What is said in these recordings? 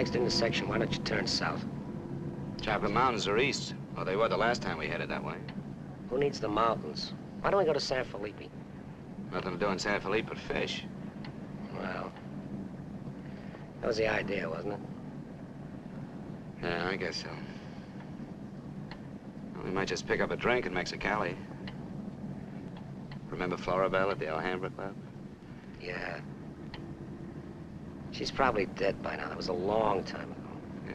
next intersection. Why don't you turn south? Chocolate Mountains are east. Well, they were the last time we headed that way. Who needs the mountains? Why don't we go to San Felipe? Nothing to do in San Felipe but fish. Well, that was the idea, wasn't it? Yeah, I guess so. Well, we might just pick up a drink in Mexicali. Remember Floribel at the Alhambra Club? Yeah. She's probably dead by now. That was a long time ago. Yeah.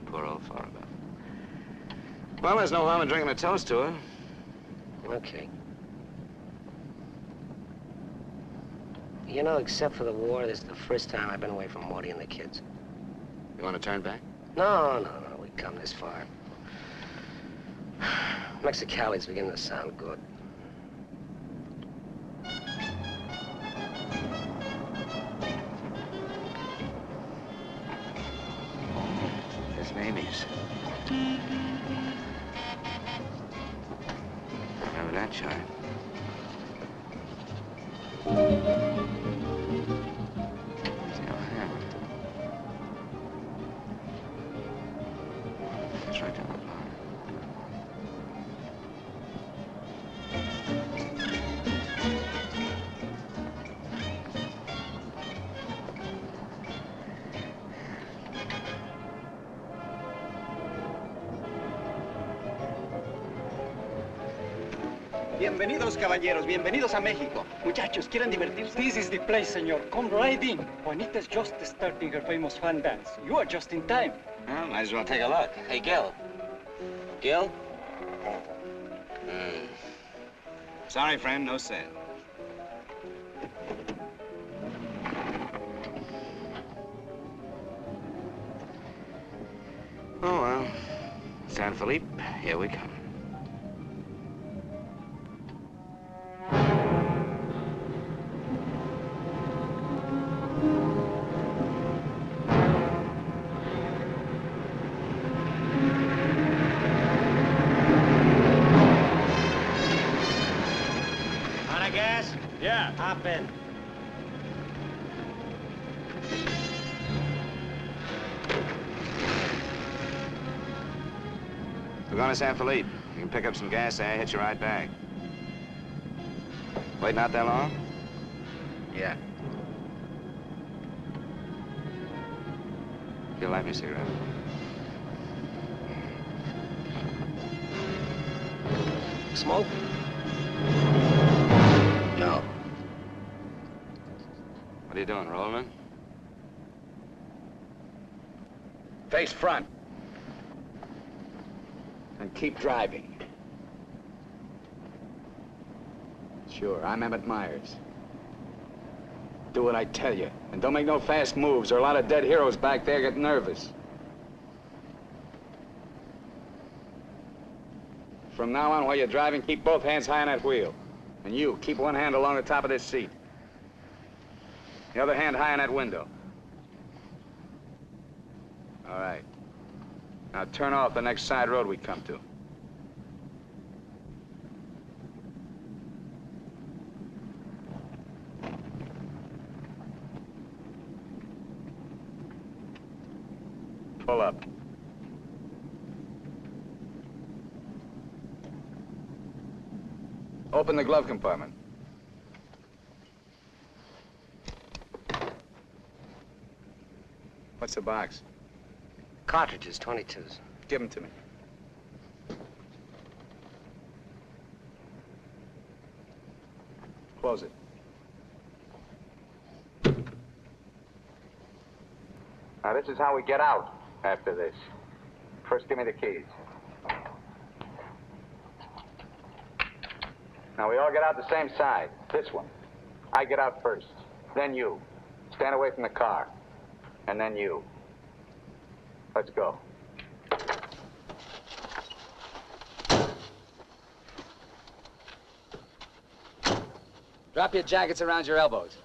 Poor old Floribel. Well, there's no harm in drinking a toast to her. Okay. You know, except for the war, this is the first time I've been away from Morty and the kids. You want to turn back? No. We've come this far. Mexicali's beginning to sound good. There's Mamie's. Remember that child? It's right down the block. Bienvenidos, caballeros. Bienvenidos a México. Muchachos, ¿quieren divertirse? This is the place, senor. Come right in. Juanita's just starting her famous fan dance. You are just in time. Well, might as well take a look. Hey, Gil. Gil? Sorry, friend, no sale. Oh, well. San Felipe, here we come. Yeah. Hop in. We're going to San Felipe. You can pick up some gas there, hit you right back. Waiting out that long? Yeah. You'll light me a cigarette. Smoke? No. What are you doing, rolling? Face front. And keep driving. Sure, I'm Emmett Myers. Do what I tell you. And don't make no fast moves, or a lot of dead heroes back there get nervous. From now on, while you're driving, keep both hands high on that wheel. And you, keep one hand along the top of this seat. The other hand high on that window. All right. Now turn off the next side road we come to. Pull up. Open the glove compartment. What's the box? Cartridges, 22s. Give them to me. Close it. Now, this is how we get out after this. First, give me the keys. Now, we all get out the same side. This one. I get out first. Then you. Stand away from the car. And then you. Let's go. Drop your jackets around your elbows.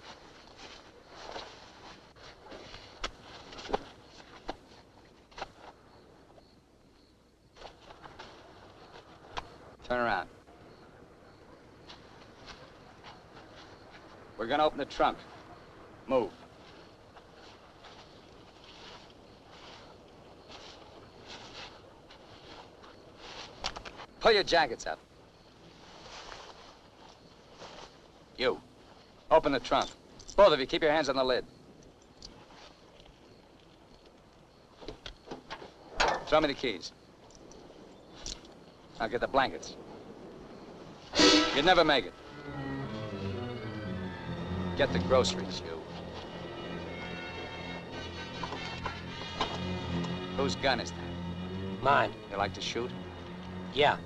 Turn around. We're gonna open the trunk. Move. Pull your jackets up. You. Open the trunk. Both of you, keep your hands on the lid. Throw me the keys. Now get the blankets. You'd never make it. Get the groceries, you. Whose gun is that? Mine. You like to shoot? Yeah.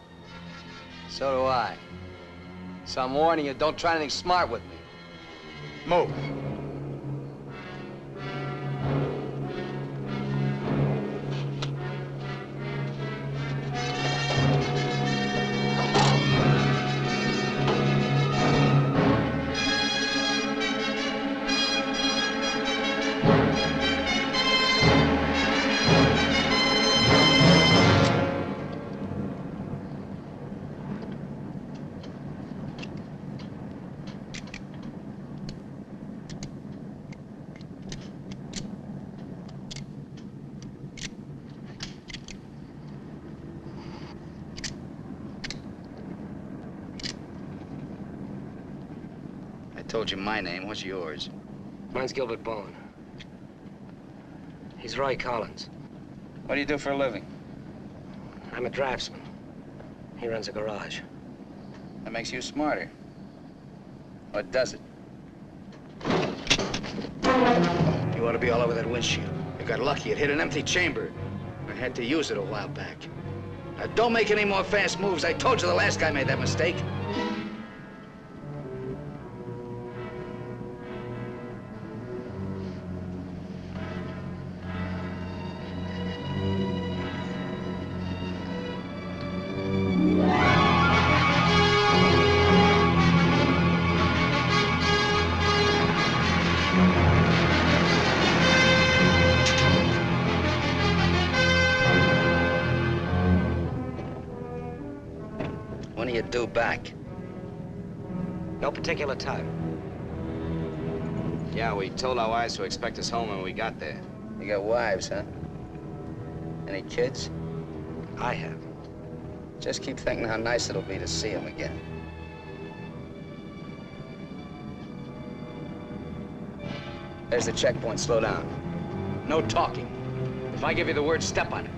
So do I. So I'm warning you, don't try anything smart with me. Move. I told you my name. What's yours? Mine's Gilbert Bowen. He's Roy Collins. What do you do for a living? I'm a draftsman. He runs a garage. That makes you smarter. Or does it? You ought to be all over that windshield. You got lucky. It hit an empty chamber. I had to use it a while back. Now, don't make any more fast moves. I told you the last guy made that mistake. When are you due back? No particular time. Yeah, we told our wives to expect us home when we got there. You got wives, huh? Any kids? I have. Just keep thinking how nice it'll be to see them again. There's the checkpoint. Slow down. No talking. If I give you the word, step on it.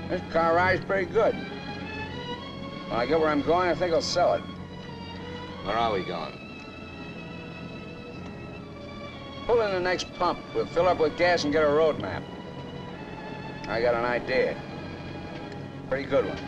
This car rides pretty good. When I get where I'm going, I think I'll sell it. Where are we going? Pull in the next pump. We'll fill up with gas and get a road map. I got an idea. Pretty good one.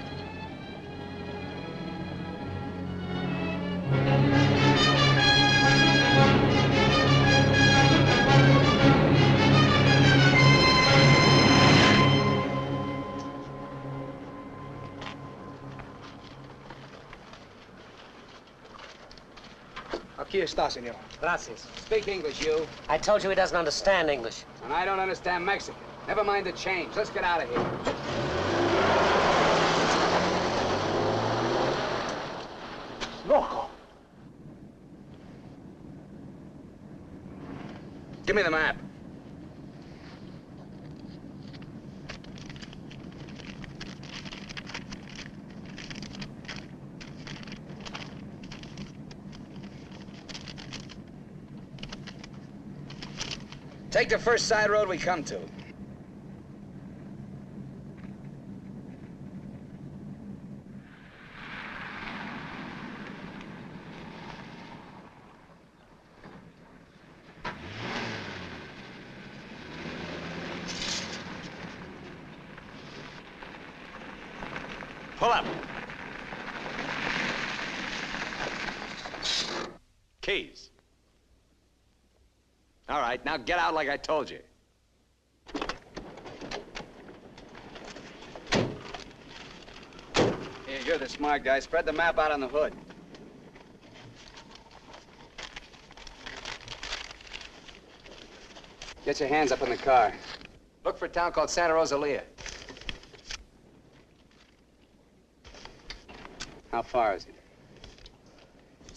Aquí está, senor. Gracias. Speak English, you. I told you he doesn't understand English. And I don't understand Mexican. Never mind the change. Let's get out of here. Loco! Give me the map. Take the first side road we come to. Pull up. Keys. All right, now get out like I told you. Here You're the smart guy. Spread the map out on the hood. Get your hands up in the car. Look for a town called Santa Rosalia. How far is it?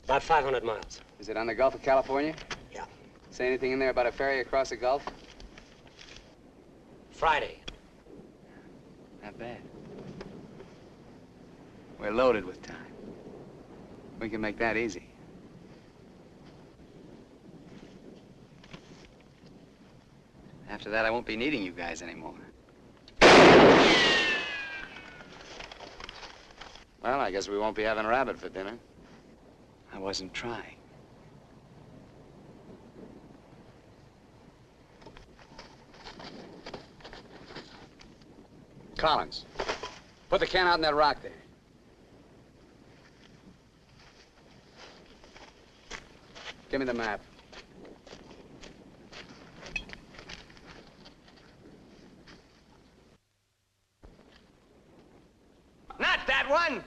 About 500 miles. Is it on the Gulf of California? Yeah. Say anything in there about a ferry across the Gulf? Friday. Not bad. We're loaded with time. We can make that easy. After that, I won't be needing you guys anymore. Well, I guess we won't be having rabbit for dinner. I wasn't trying. Collins, put the can out in that rock there. Give me the map. Not that one!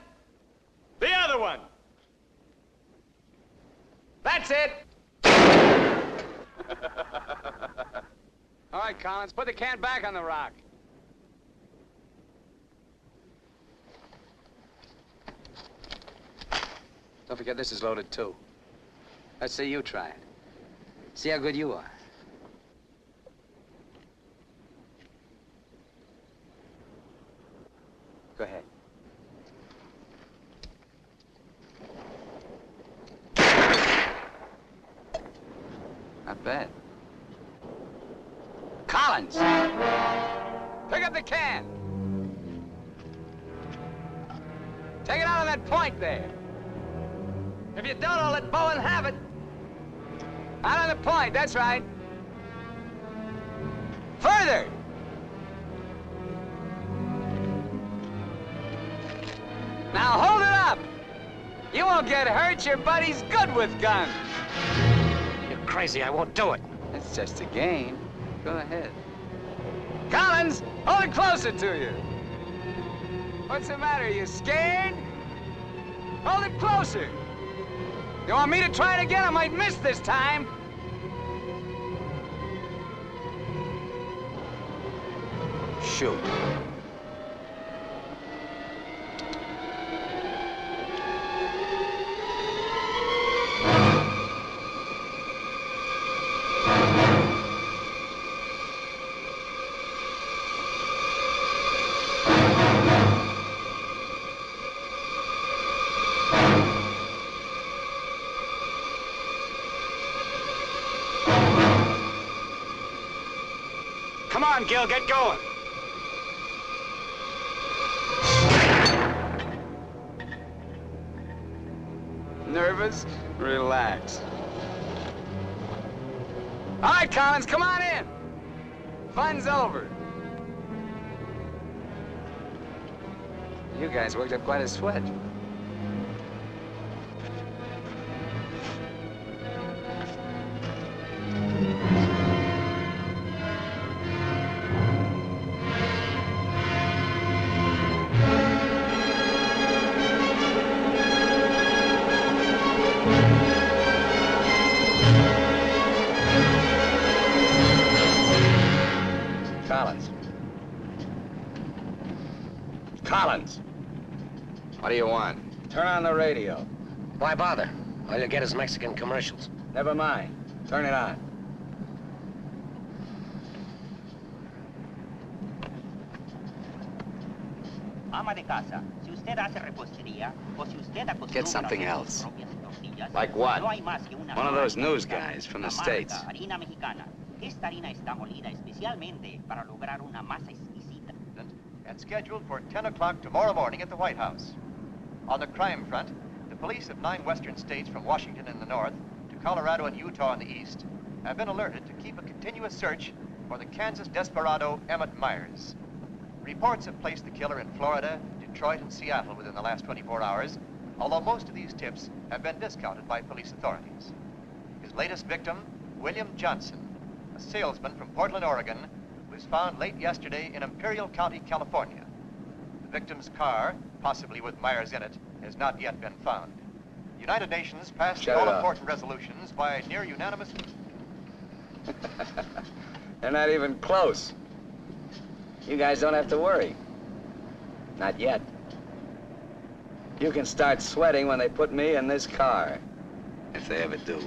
The other one! That's it! All right, Collins, put the can back on the rock. Don't forget this is loaded, too. Let's see you try it. See how good you are. Go ahead. Not bad. Collins! Pick up the can! Take it out on that point there. If you don't, I'll let Bowen have it. Out on the point, that's right. Further! Now hold it up! You won't get hurt, your buddy's good with guns. You're crazy, I won't do it. It's just a game. Go ahead. Collins, hold it closer to you. What's the matter, you scared? Hold it closer. You want me to try it again? I might miss this time. Shoot. Come on, Gil, get going. Nervous? Relax. All right, Collins, come on in. Fun's over. You guys worked up quite a sweat. Collins. Collins. What do you want? Turn on the radio. Why bother? All you'll get is Mexican commercials. Never mind. Turn it on. Ama de casa, si usted hace repostería o si usted acostumbra Get something a hacer else. sus propias tortillas, Like what? no hay más que una One of those marca news mexicana, guys from the la marca States. Harina mexicana. Esta harina está molida especialmente para lograr una masa exquisita. And scheduled for 10 o'clock tomorrow morning at the White House. On the crime front, the police of 9 western states from Washington in the north to Colorado and Utah in the east have been alerted to keep a continuous search for the Kansas desperado Emmett Myers. Reports have placed the killer in Florida, Detroit, and Seattle within the last 24 hours, although most of these tips have been discounted by police authorities. His latest victim, William Johnson, a salesman from Portland, Oregon, was found late yesterday in Imperial County, California. The victim's car, possibly with Myers in it, has not yet been found. The United Nations passed the all-important resolutions by near unanimous... They're not even close. You guys don't have to worry. Not yet. You can start sweating when they put me in this car. If they ever do.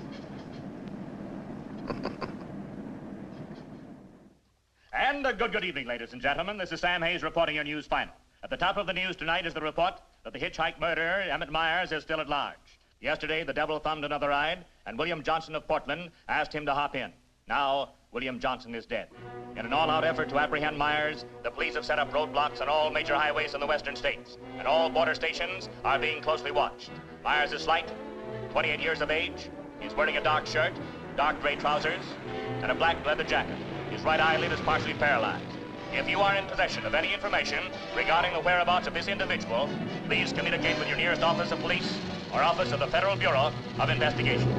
And a good evening, ladies and gentlemen. This is Sam Hayes reporting your news final. At the top of the news tonight is the report that the hitchhike murderer, Emmett Myers, is still at large. Yesterday, the devil thumbed another ride, and William Johnson of Portland asked him to hop in. Now, William Johnson is dead. In an all-out effort to apprehend Myers, the police have set up roadblocks on all major highways in the western states, and all border stations are being closely watched. Myers is slight, 28 years of age. He's wearing a dark shirt, dark gray trousers, and a black leather jacket. His right eyelid is partially paralyzed. If you are in possession of any information regarding the whereabouts of this individual, please communicate with your nearest office of police or office of the Federal Bureau of Investigation.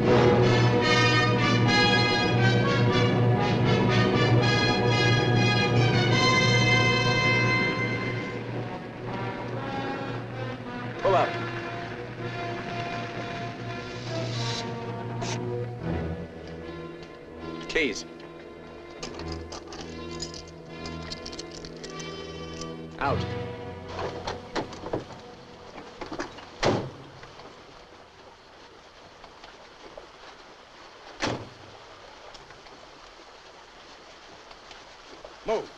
Pull up. Keys. Out. Move.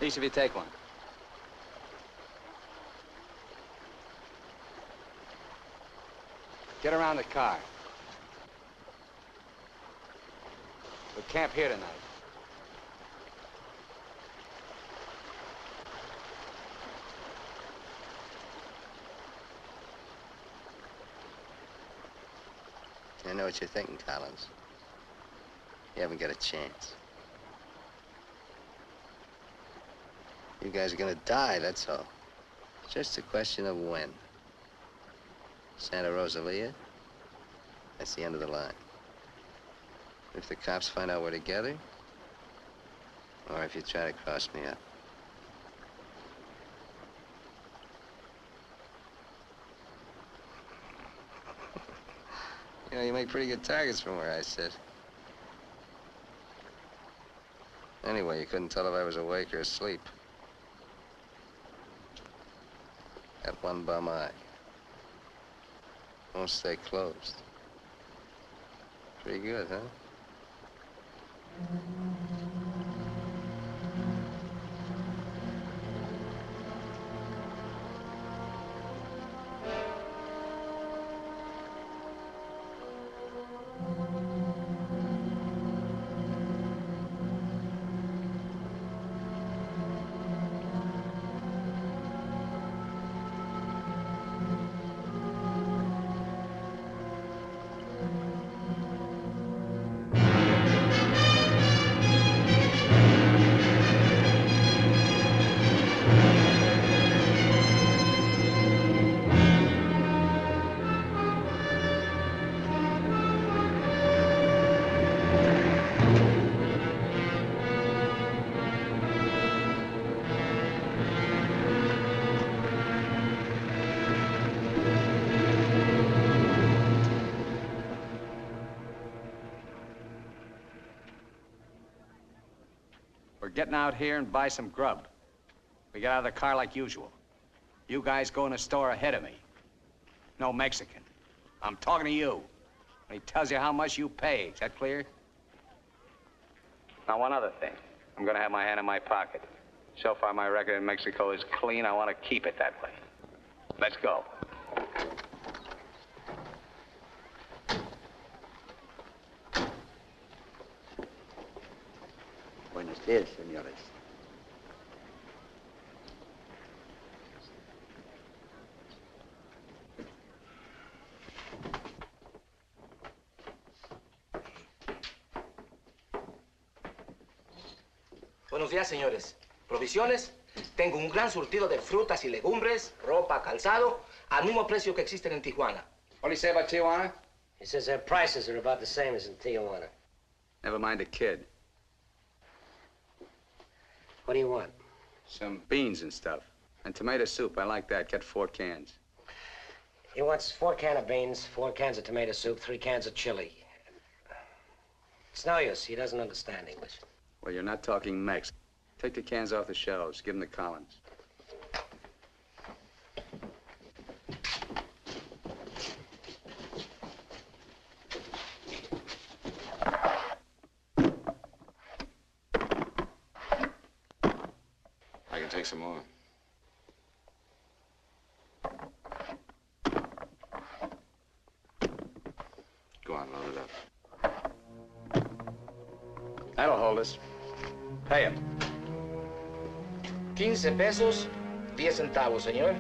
Each of you take one. Get around the car. We'll camp here tonight. I know what you're thinking, Collins. You haven't got a chance. You guys are gonna die, that's all. It's just a question of when. Santa Rosalia, that's the end of the line. If the cops find out we're together, or if you try to cross me up. You know, you make pretty good targets from where I sit. Anyway, you couldn't tell if I was awake or asleep. Got one bum eye. Won't stay closed. Pretty good, huh? Getting out here and buy some grub. We get out of the car like usual. You guys go in the store ahead of me. No Mexican. I'm talking to you. When he tells you how much you pay. Is that clear? Now, one other thing. I'm gonna have my hand in my pocket. So far, my record in Mexico is clean. I want to keep it that way. Let's go. Buenos días, señores. Buenos días, señores. ¿Provisiones? Tengo un gran surtido de frutas y legumbres, ropa, calzado, al mismo precio que existen en Tijuana. What do you say about Tijuana? He says their prices are about the same as in Tijuana. Never mind the kid. What do you want? Some beans and stuff. And tomato soup. I like that. Get 4 cans. He wants 4 cans of beans, 4 cans of tomato soup, 3 cans of chili. It's no use. He doesn't understand English. Well, you're not talking Mex. Take the cans off the shelves. Give them to Collins. I can take some more. Go on, load it up. That'll hold us. Pay him. 15 pesos, 10 centavos, señor.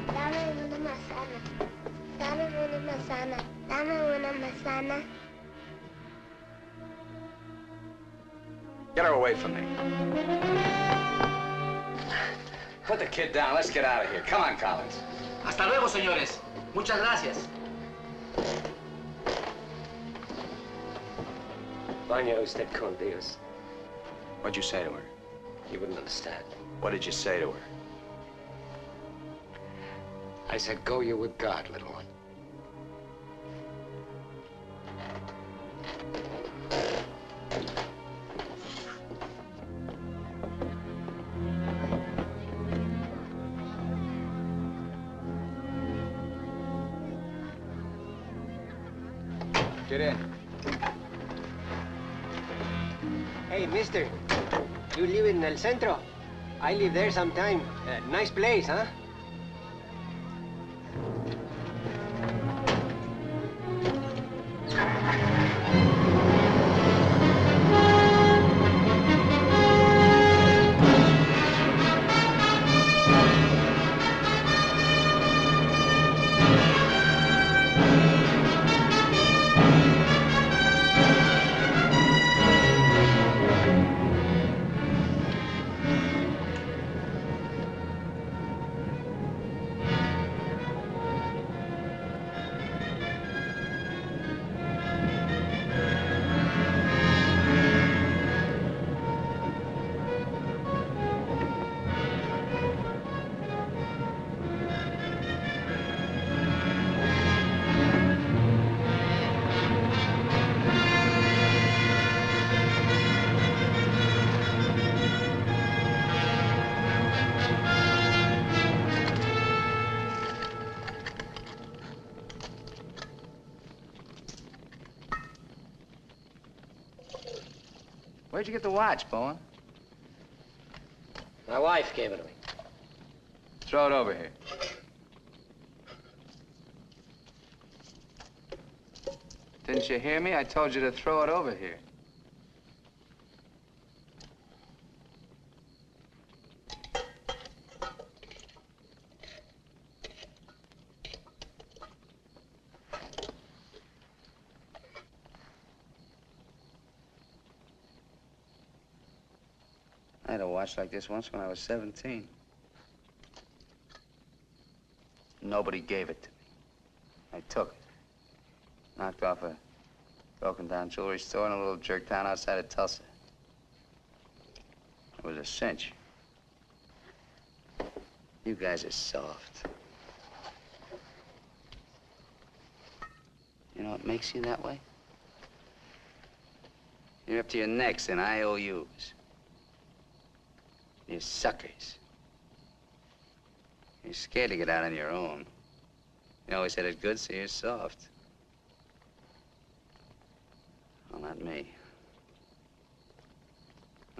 Dame una manzana. Dame una manzana. Dame una manzana. Get her away from me. Put the kid down. Let's get out of here. Come on, Collins. Hasta luego, señores. Muchas gracias. Vaya usted con Dios. What'd you say to her? You wouldn't understand. What did you say to her? I said, go you with God, little one. Get in. Hey, mister. You live in El Centro? I live there sometime. Nice place, huh? Where'd you get the watch, Bowen? My wife gave it to me. Throw it over here. Didn't you hear me? I told you to throw it over here. I had a watch like this once when I was 17. Nobody gave it to me. I took it. Knocked off a broken-down jewelry store in a little jerk town outside of Tulsa. It was a cinch. You guys are soft. You know what makes you that way? You're up to your necks in IOUs. You're suckers. You're scared to get out on your own. You always had it good, so you're soft. Well, not me.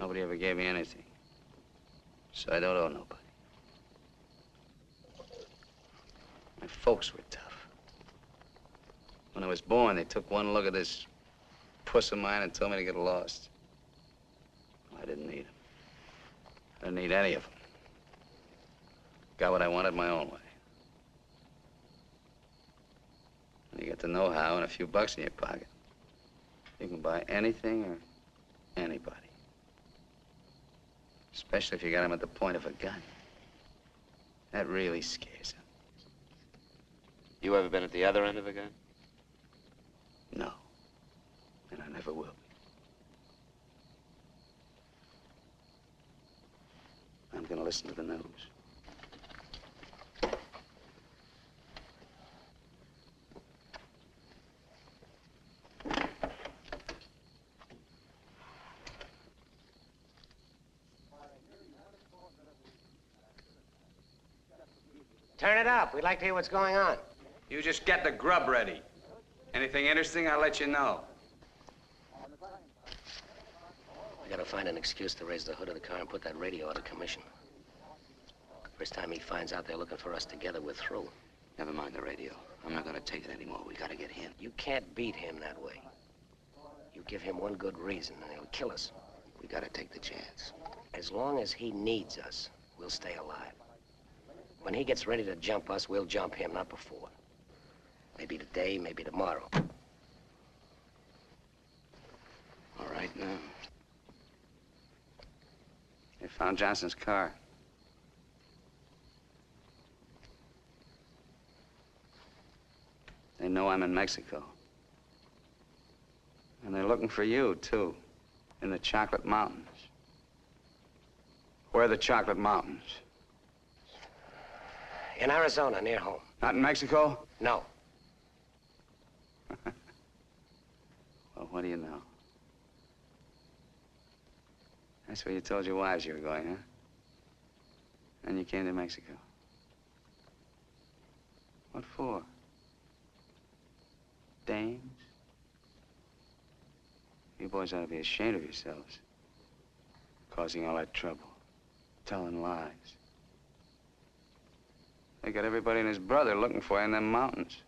Nobody ever gave me anything. So I don't owe nobody. My folks were tough. When I was born, they took one look at this puss of mine and told me to get lost. Well, I didn't need them. I didn't need any of them. Got what I wanted my own way. And you get the know-how and a few bucks in your pocket. You can buy anything or anybody. Especially if you got him at the point of a gun. That really scares him. You ever been at the other end of a gun? No. And I never will be. I'm gonna listen to the news. Turn it up. We'd like to hear what's going on. You just get the grub ready. Anything interesting, I'll let you know. We gotta find an excuse to raise the hood of the car and put that radio out of commission. First time he finds out they're looking for us together, we're through. Never mind the radio. I'm not gonna take it anymore. We gotta get him. You can't beat him that way. You give him one good reason and he'll kill us. We gotta take the chance. As long as he needs us, we'll stay alive. When he gets ready to jump us, we'll jump him, not before. Maybe today, maybe tomorrow. All right, now. They found Johnson's car. They know I'm in Mexico. And they're looking for you, too, in the Chocolate Mountains. Where are the Chocolate Mountains? In Arizona, near home. Not in Mexico? No. Well, what do you know? That's where you told your wives you were going, huh? And you came to Mexico. What for? Dames? You boys ought to be ashamed of yourselves. Causing all that trouble. Telling lies. They got everybody and his brother looking for you in them mountains.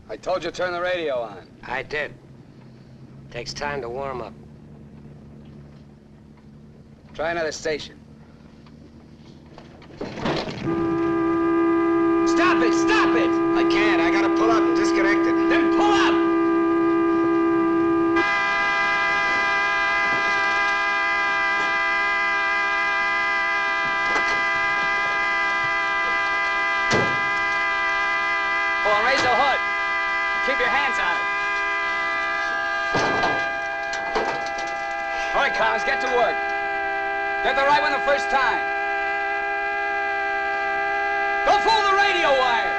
I told you to turn the radio on. I did. Takes time to warm up. Try another station. Stop it! Stop it! I can't. I gotta pull up and disconnect it. Then pull up! Go on, raise the hood. Keep your hands on it. All right, Collins, get to work. Get the right one the first time. Don't fool the radio wire.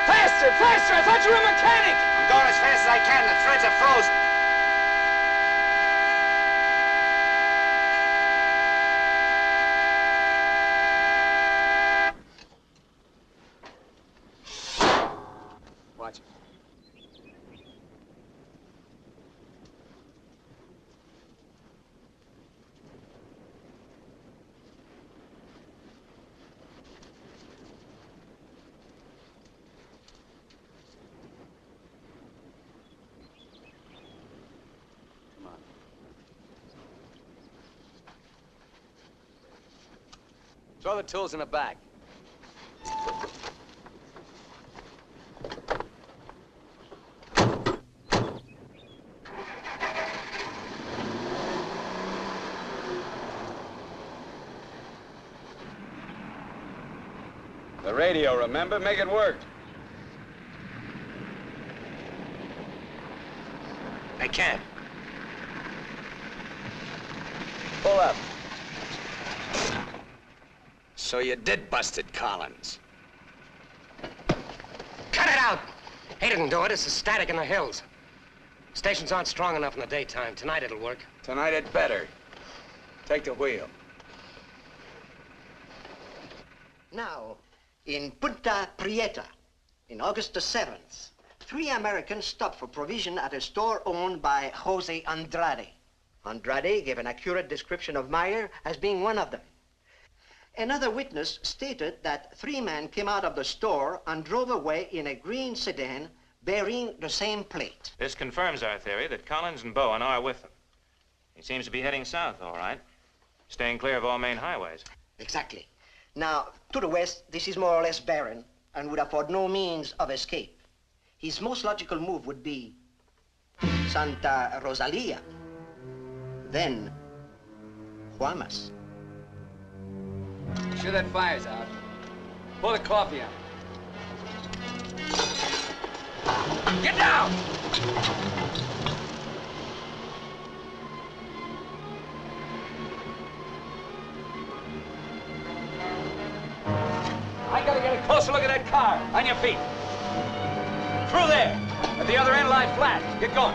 Faster, faster! I thought you were a mechanic! I'm going as fast as I can. The threads are frozen. Watch it. Throw the tools in the back. The radio, remember? Make it work. I can't. Pull up. So you did bust it, Collins. Cut it out! He didn't do it. It's the static in the hills. Stations aren't strong enough in the daytime. Tonight it'll work. Tonight it better. Take the wheel. Now, in Punta Prieta, in August the 7th, 3 Americans stopped for provision at a store owned by Jose Andrade. Andrade gave an accurate description of Meyer as being one of them. Another witness stated that 3 men came out of the store and drove away in a green sedan bearing the same plate. This confirms our theory that Collins and Bowen are with them. He seems to be heading south, all right. Staying clear of all main highways. Exactly. Now, to the west, this is more or less barren and would afford no means of escape. His most logical move would be Santa Rosalia, then Guaymas. Sure that fire's out. Pour the coffee on. Get down! I gotta get a closer look at that car. On your feet. Through there. At the other end, lie flat. Get going.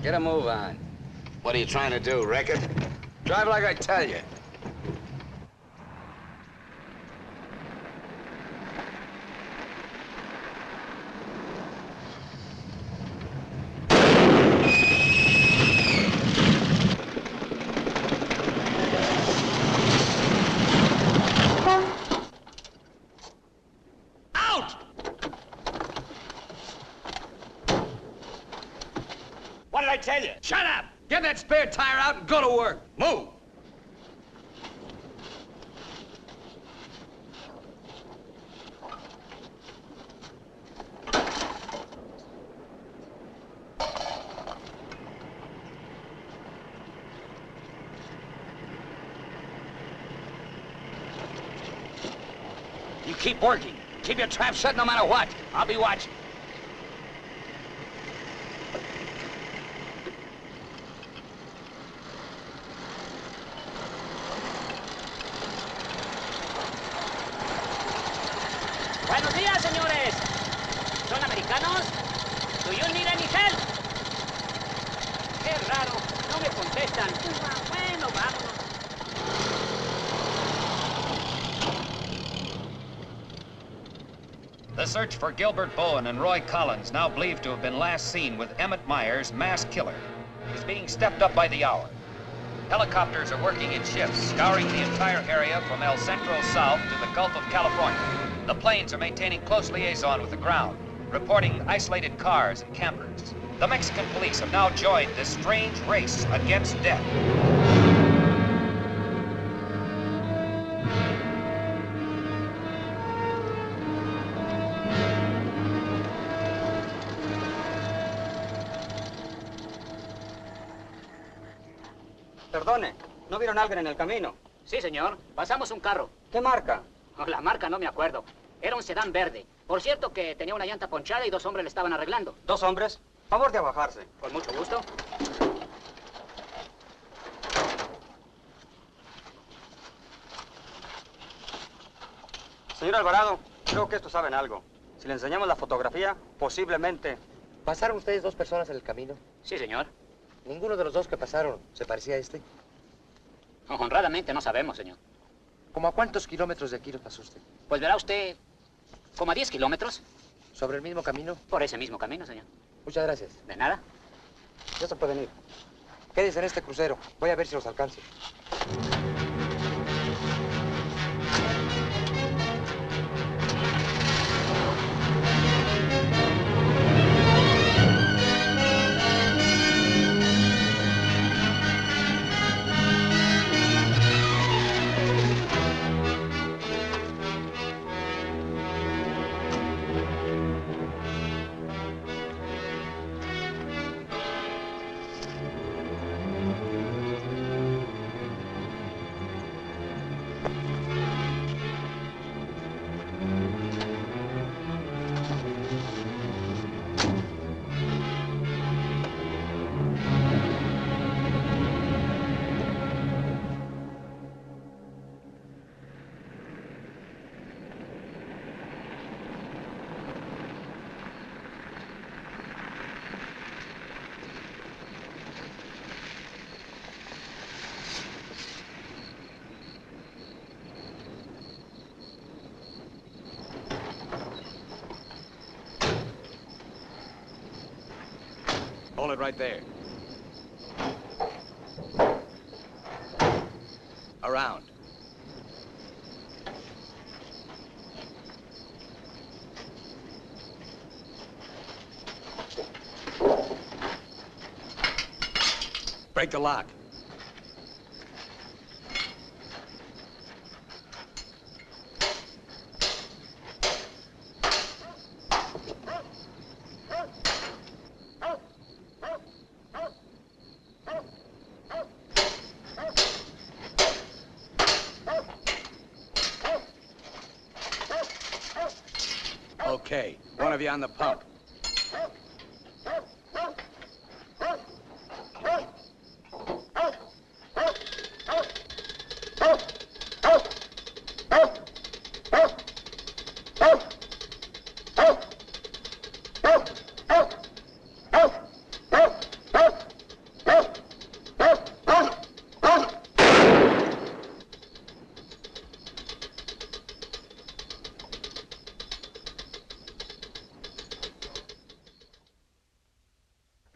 Get a move on. What are you trying to do, wreck it? Drive like I tell you. What did I tell you? Shut up! Get that spare tire out and go to work. Move! You keep working. Keep your trap shut no matter what. I'll be watching. Buenos días, señores. ¿Son americanos? Do you need any help? Qué raro, no me contestan. Bueno, vámonos. The search for Gilbert Bowen and Roy Collins, now believed to have been last seen with Emmett Myers, mass killer, is being stepped up by the hour. Helicopters are working in shifts, scouring the entire area from El Centro south to the Gulf of California. The planes are maintaining close liaison with the ground, reporting isolated cars and campers. The Mexican police have now joined this strange race against death. Perdone, ¿no vieron a alguien en el camino? Sí, señor. Pasamos un carro. ¿Qué marca? Oh, la marca no me acuerdo. Era un sedán verde. Por cierto que tenía una llanta ponchada y dos hombres le estaban arreglando. ¿Dos hombres? Favor de abajarse. Con mucho gusto. Señor Alvarado, creo que estos saben algo. Si le enseñamos la fotografía, posiblemente... ¿Pasaron ustedes dos personas en el camino? Sí, señor. ¿Ninguno de los dos que pasaron se parecía a este? Honradamente no sabemos, señor. ¿Cómo a cuántos kilómetros de aquí lo pasó usted? Pues verá usted, como a 10 kilómetros. ¿Sobre el mismo camino? Por ese mismo camino, señor. Muchas gracias. De nada. Ya se pueden ir. Quédense en este crucero. Voy a ver si los alcanzo. Hold it right there. Around. Break the lock. Okay, one of you on the pump.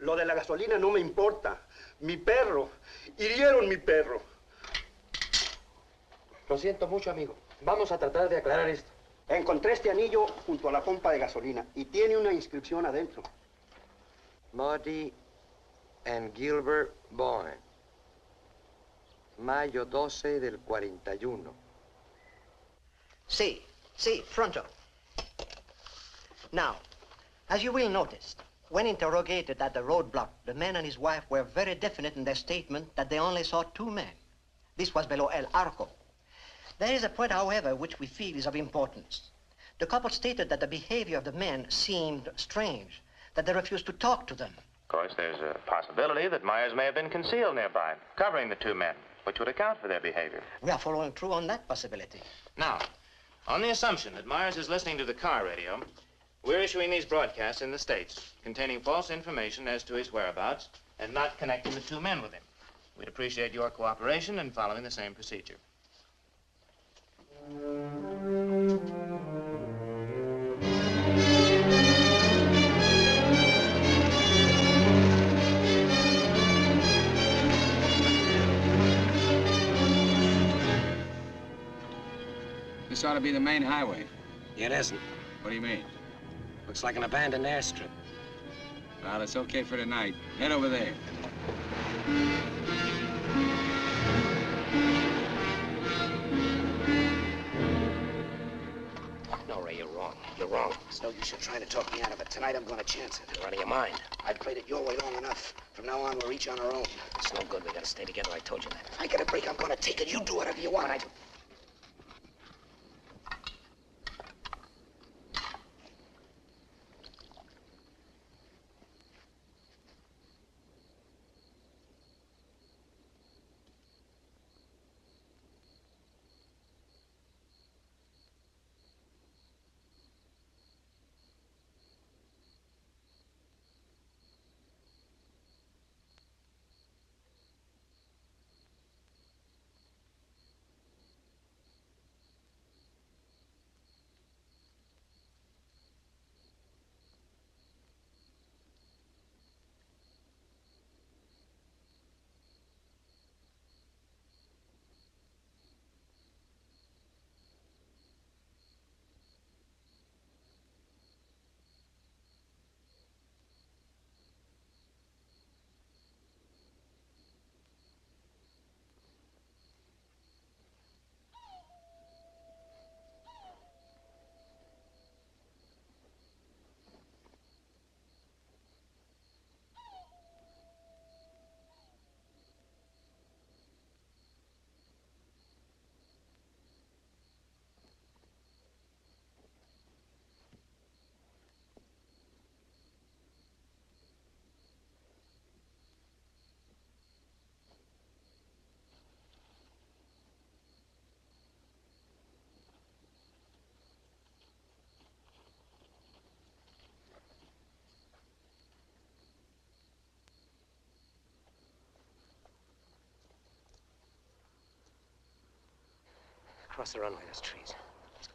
Lo de la gasolina no me importa. Mi perro. Hirieron mi perro. Lo siento mucho, amigo. Vamos a tratar de aclarar esto. Encontré este anillo junto a la pompa de gasolina y tiene una inscripción adentro. Marty and Gilbert Bowen. Mayo 12 del 41. Sí, pronto. Now, as you will notice, when interrogated at the roadblock, the man and his wife were very definite in their statement that they only saw two men. This was below El Arco. There is a point, however, which we feel is of importance. The couple stated that the behavior of the men seemed strange, that they refused to talk to them. Of course, there's a possibility that Myers may have been concealed nearby, covering the two men, which would account for their behavior. We are following through on that possibility. Now, on the assumption that Myers is listening to the car radio, we're issuing these broadcasts in the States, containing false information as to his whereabouts and not connecting the two men with him. We'd appreciate your cooperation in following the same procedure. This ought to be the main highway. It isn't. What do you mean? Looks like an abandoned airstrip. Well, it's okay for tonight. Head over there. No, Ray, you're wrong. You're wrong. It's no use you trying to talk me out of it. Tonight I'm going to chance it. You're out of your mind. I've played it your way long enough. From now on, we're each on our own. It's no good. We got to stay together. I told you that. If I get a break, I'm going to take it. You do whatever you want. Across the runway, there's trees. Let's go.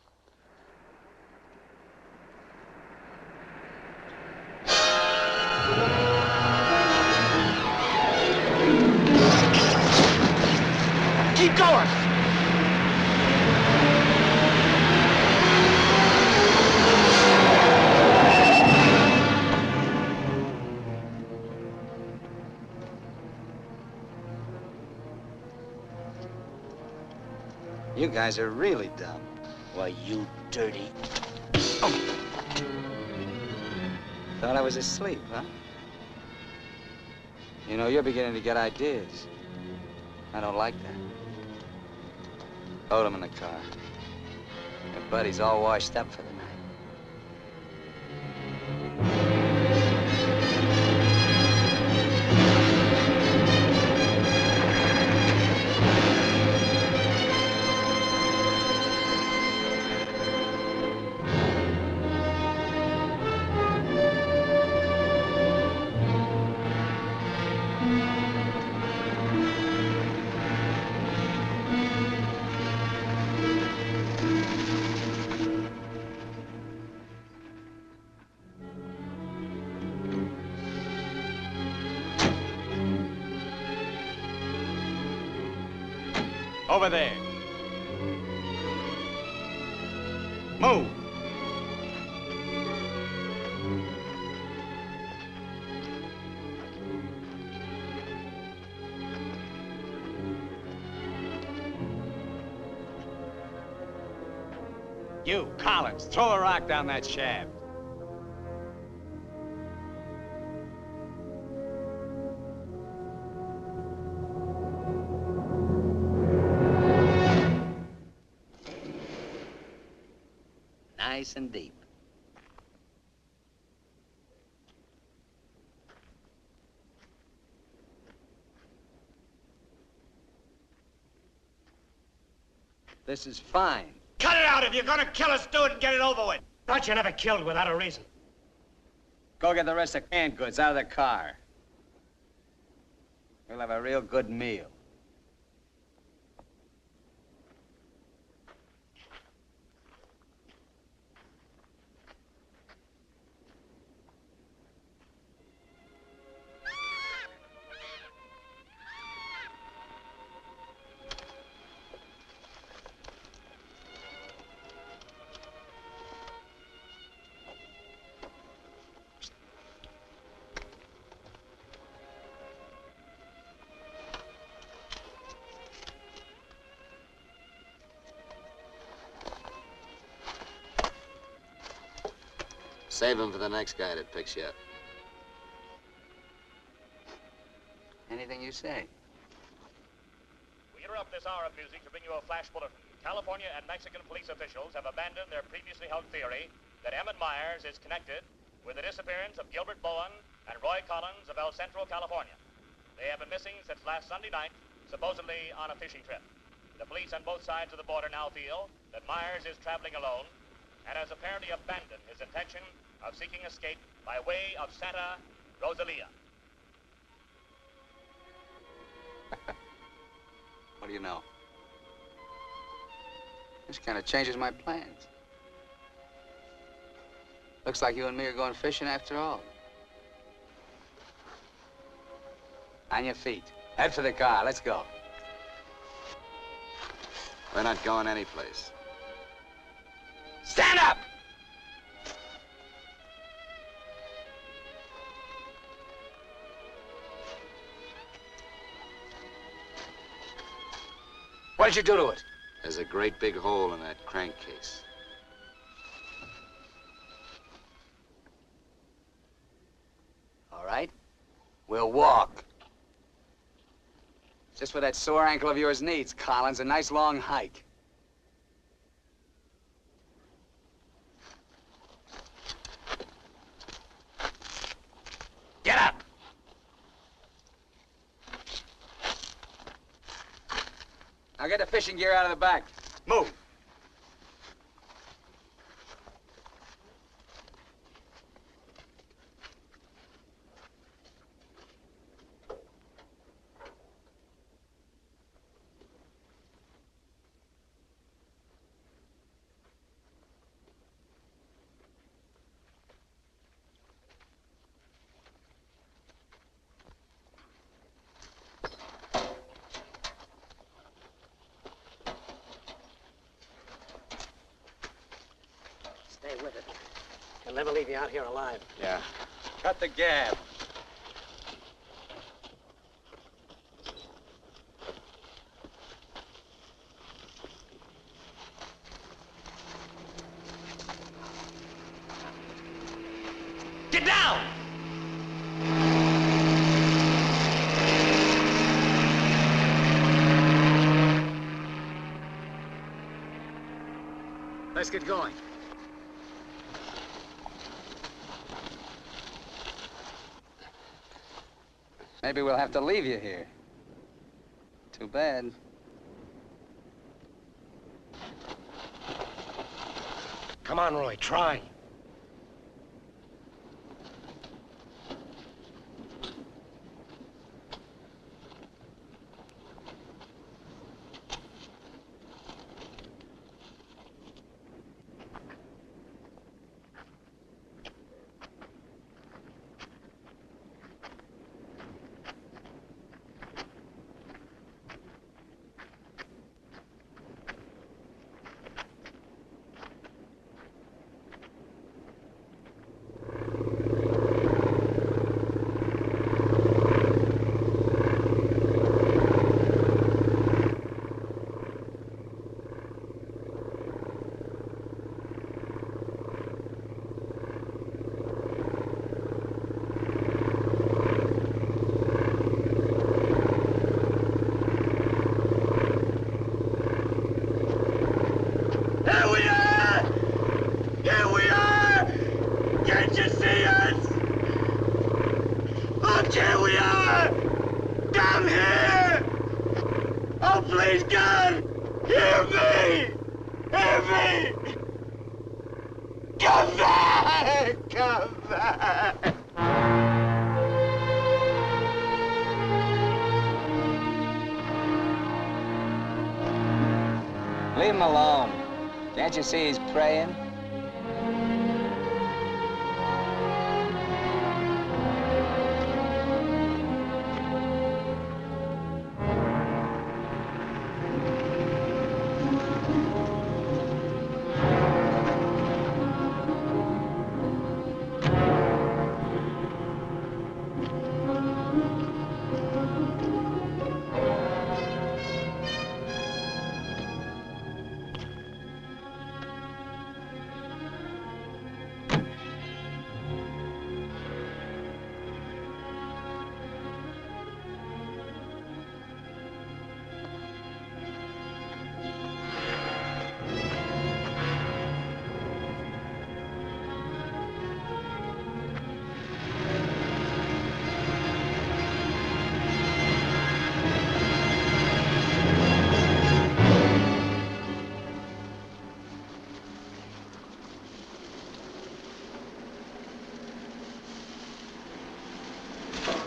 Keep going! You guys are really dumb. Why, you dirty... Thought I was asleep, huh? You know, you're beginning to get ideas. I don't like that. Hold him in the car. Your buddy's all washed up for the night. Over there. Move. You, Collins, throw a rock down that shaft. Nice and deep. This is fine. Cut it out! If you're gonna kill us, do it and get it over with. Thought you never killed without a reason. Go get the rest of canned goods out of the car. We'll have a real good meal. Save him for the next guy that picks you up. Anything you say. We interrupt this hour of music to bring you a flash bulletin. California and Mexican police officials have abandoned their previously held theory that Emmett Myers is connected with the disappearance of Gilbert Bowen and Roy Collins of El Centro, California. They have been missing since last Sunday night, supposedly on a fishing trip. The police on both sides of the border now feel that Myers is traveling alone and has apparently abandoned his intention of seeking escape by way of Santa Rosalia. What do you know? This kind of changes my plans. Looks like you and me are going fishing after all. On your feet. Head for the car. Let's go. We're not going anyplace. Stand up! What did you do to it? There's a great big hole in that crankcase. All right. We'll walk. Just what that sore ankle of yours needs, Collins. A nice long hike. Get up! Now get the fishing gear out of the back. Move! with it. He'll never leave you out here alive. Yeah. Cut the gab. Get down! Let's get going. Maybe we'll have to leave you here. Too bad. Come on, Roy, try. Here we are! Here we are! Can't you see us? Look, here we are! Down here! Oh, please, God! Hear me! Hear me! Come back! Come back! Leave him alone. Can't you see he's praying?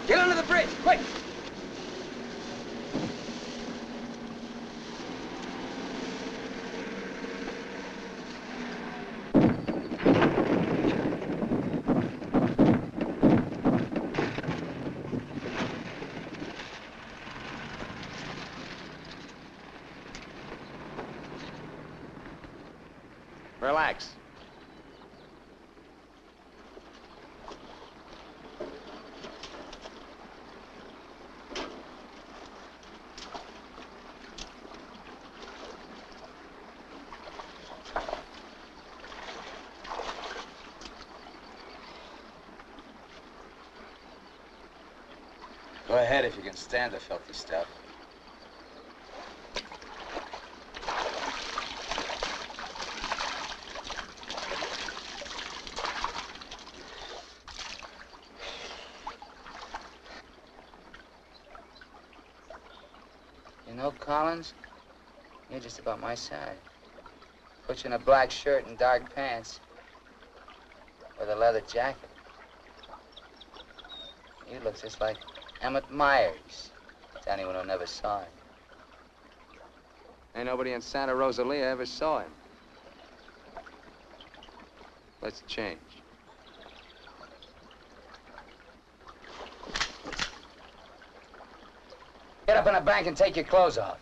Get under the bridge, quick! Relax. Go ahead if you can stand the filthy stuff. You know, Collins, you're just about my size. Put you in a black shirt and dark pants with a leather jacket. You look just like Emmett Myers, to anyone who never saw him. Ain't nobody in Santa Rosalia ever saw him. Let's change. Get up in the bank and take your clothes off.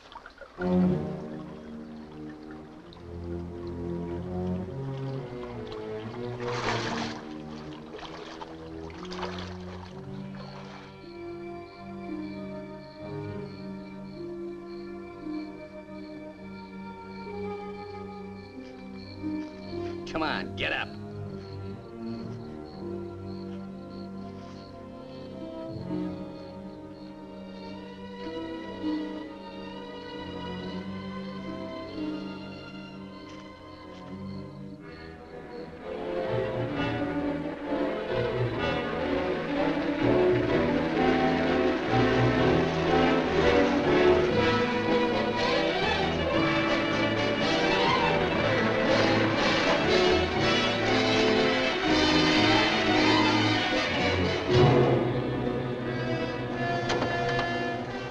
Come on, get up.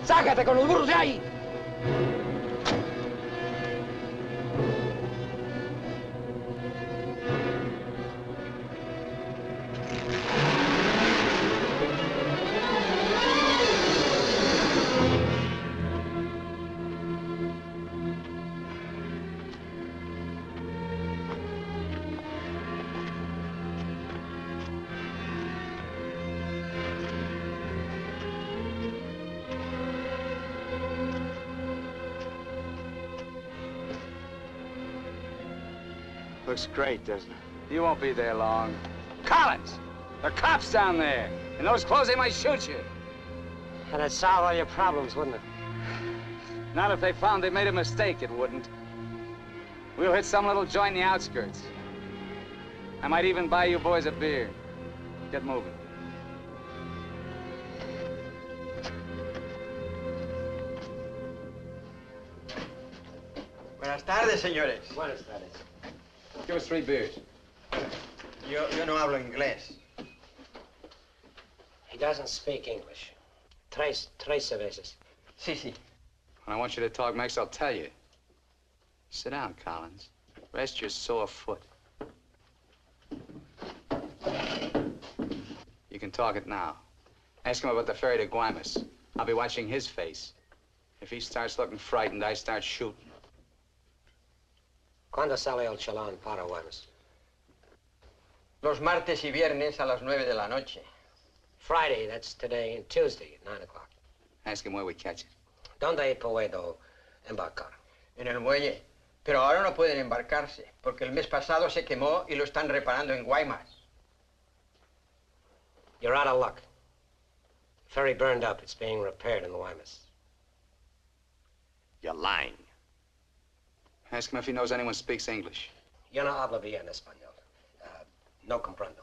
¡Sácate con los burros de ahí! Looks great, doesn't it? You won't be there long. Collins! There are cops down there. In those clothes, they might shoot you. That'd solve all your problems, wouldn't it? Not if they found they made a mistake, it wouldn't. We'll hit some little joint in the outskirts. I might even buy you boys a beer. Get moving. Buenas tardes, señores. Buenas tardes. Give us 3 beers. Yo no hablo inglés. He doesn't speak English. Tres cervezas. Sí, sí. When I want you to talk, Max, I'll tell you. Sit down, Collins. Rest your sore foot. You can talk it now. Ask him about the ferry to Guaymas. I'll be watching his face. If he starts looking frightened, I start shooting. ¿Cuándo sale el chalán para Guaymas? Los martes y viernes a las 9 de la noche. Friday, that's today, and Tuesday at 9 o'clock. Ask him where we catch it. ¿Dónde puedo embarcar? En el muelle. Pero ahora no pueden embarcarse, porque el mes pasado se quemó y lo están reparando en Guaymas. You're out of luck. The ferry burned up. It's being repaired in the Guaymas. You're lying. Ask him if he knows anyone speaks English. Yo no hablo bien español. No comprendo.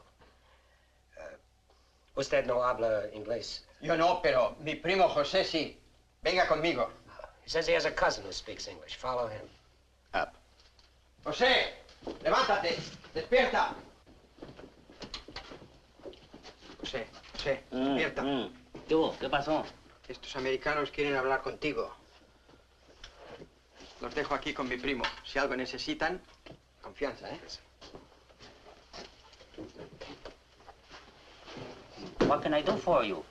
Usted no habla inglés. Yo no, pero mi primo José sí. Venga conmigo. He says he has a cousin who speaks English. Follow him. Up. José, levántate. Despierta. José, despierta. ¿Qué pasó? Estos americanos quieren hablar contigo. Los dejo aquí con mi primo. Si algo necesitan, confianza, ¿eh? What can I do for you?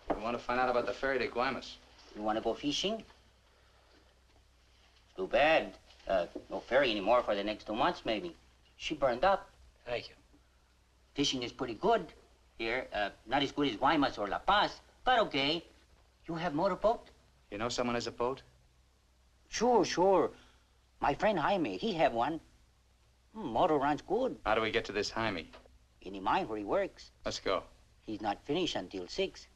I want to find out about the ferry to Guaymas. You want to go fishing? Too bad. No ferry anymore for the next 2 months, maybe. She burned up. Thank you. Fishing is pretty good here. Not as good as Guaymas or La Paz, but okay. You have motorboat? You know someone has a boat? Sure. My friend Jaime, he have one. Motor runs good. How do we get to this Jaime? In the mine where he works. Let's go. He's not finished until 6.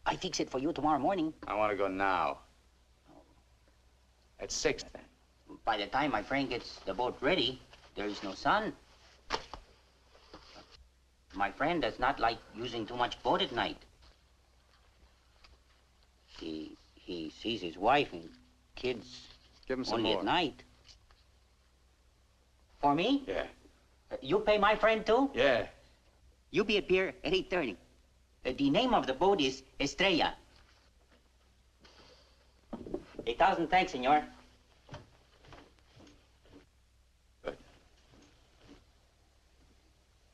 I fix it for you tomorrow morning. I want to go now. At 6, then. By the time my friend gets the boat ready, there is no sun. My friend does not like using too much boat at night. He sees his wife and kids Give him some only more. at night. For me? Yeah. You pay my friend too? Yeah. You be at pier at 8:30. The name of the boat is Estrella. 1,000 thanks, senor. Good.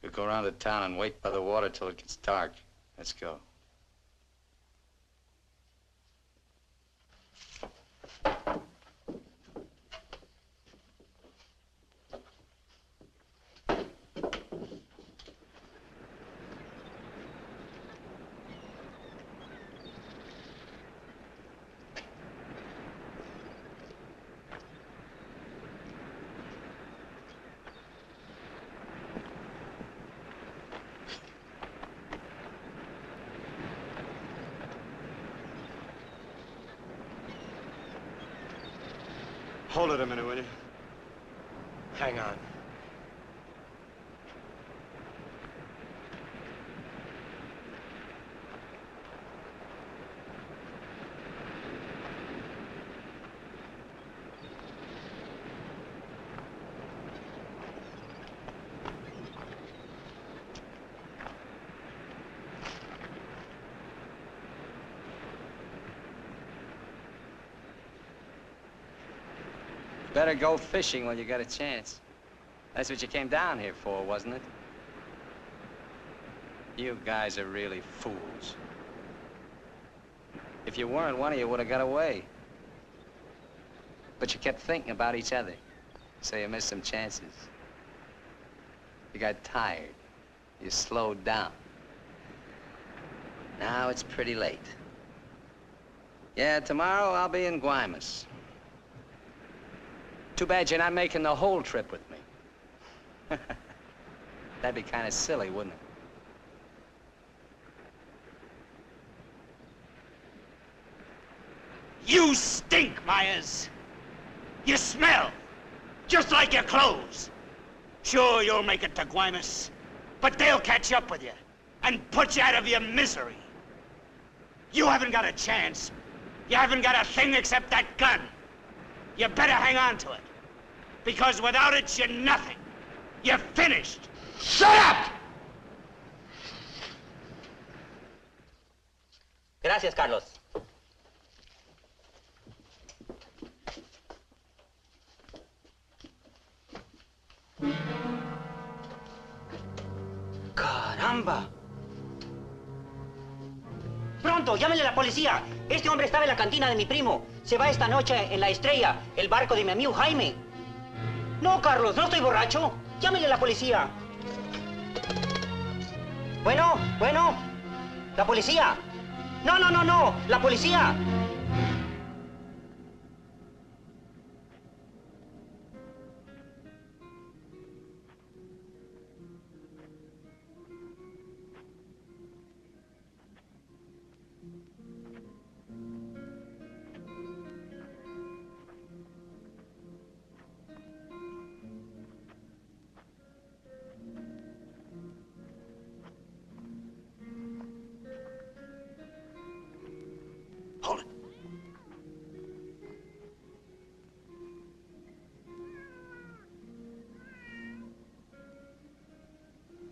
We'll go around the town and wait by the water till it gets dark. Let's go. Hold it a minute, will you? Hang on. Better go fishing when you got a chance. That's what you came down here for, wasn't it? You guys are really fools. If you weren't, one of you would have got away. But you kept thinking about each other, so you missed some chances. You got tired. You slowed down. Now it's pretty late. Yeah, tomorrow I'll be in Guaymas. Too bad you're not making the whole trip with me. That'd be kind of silly, wouldn't it? You stink, Myers. You smell, just like your clothes. Sure, you'll make it to Guaymas, but they'll catch up with you and put you out of your misery. You haven't got a chance. You haven't got a thing except that gun. You better hang on to it, because without it, you're nothing. You're finished. Shut up! Gracias, Carlos. ¡Caramba! Pronto, llámenle a la policía. Este hombre estaba en la cantina de mi primo. Se va esta noche en la Estrella, el barco de mi amigo Jaime. No, Carlos, no estoy borracho. Llámenle a la policía. Bueno, la policía. No, la policía. Hold it.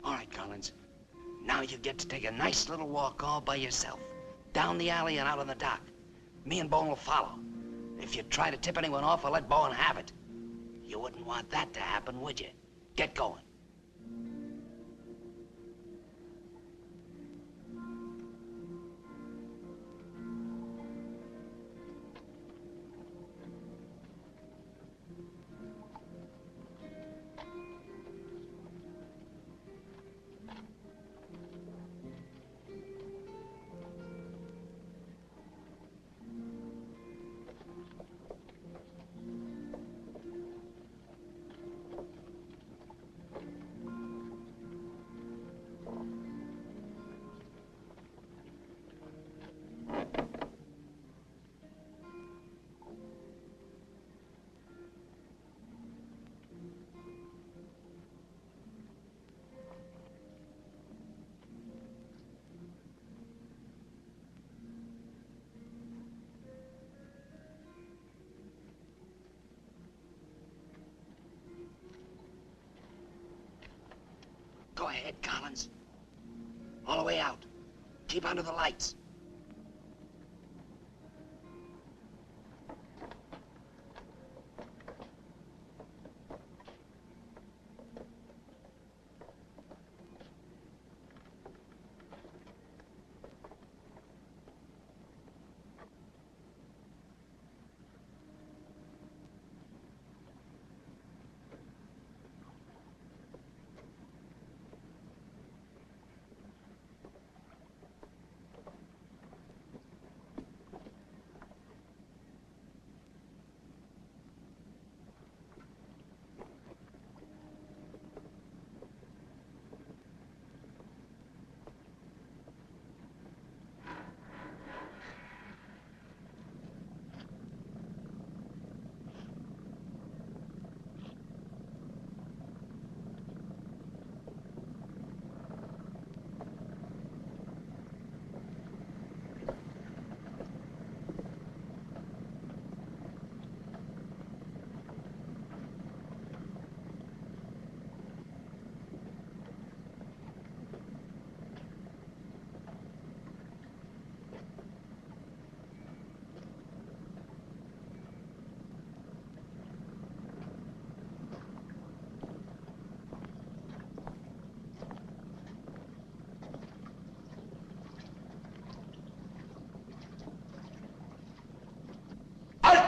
All right, Collins. Now you get to take a nice little walk all by yourself. Down the alley and out on the dock. Me and Bowen will follow. If you try to tip anyone off, I'll let Bowen have it. You wouldn't want that to happen, would you? Get going. Go ahead, Collins. All the way out. Keep under the lights.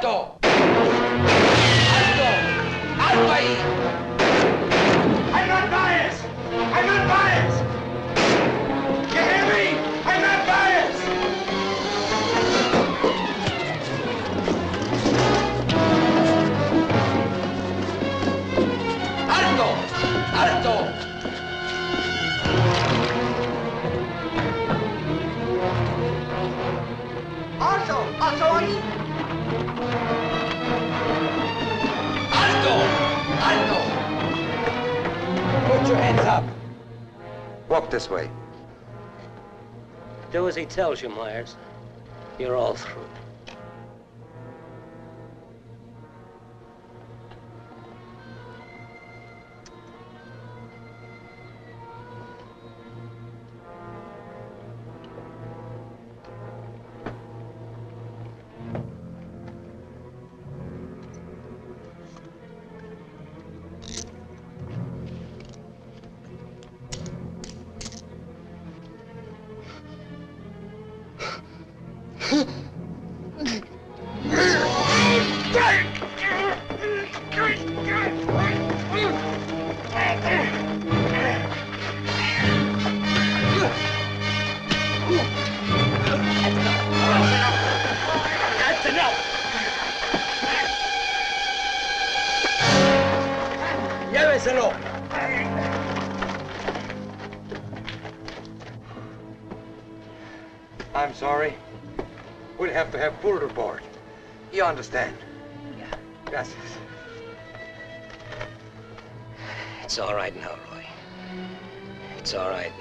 ¡Alto! ¡Alto! ¡Alto ahí! I'm not biased! I'm not biased! You hear me? I'm not biased! ¡Alto! ¡Alto! ¡Alto ahí! ¡Alto! ¡Alto! Put your hands up. Walk this way. Do as he tells you, Myers. You're all through. That's enough! ¡Lléveselo! I'm sorry. We'll have to have full report. You understand? Yeah. Gracias. It's all right now, Roy. It's all right.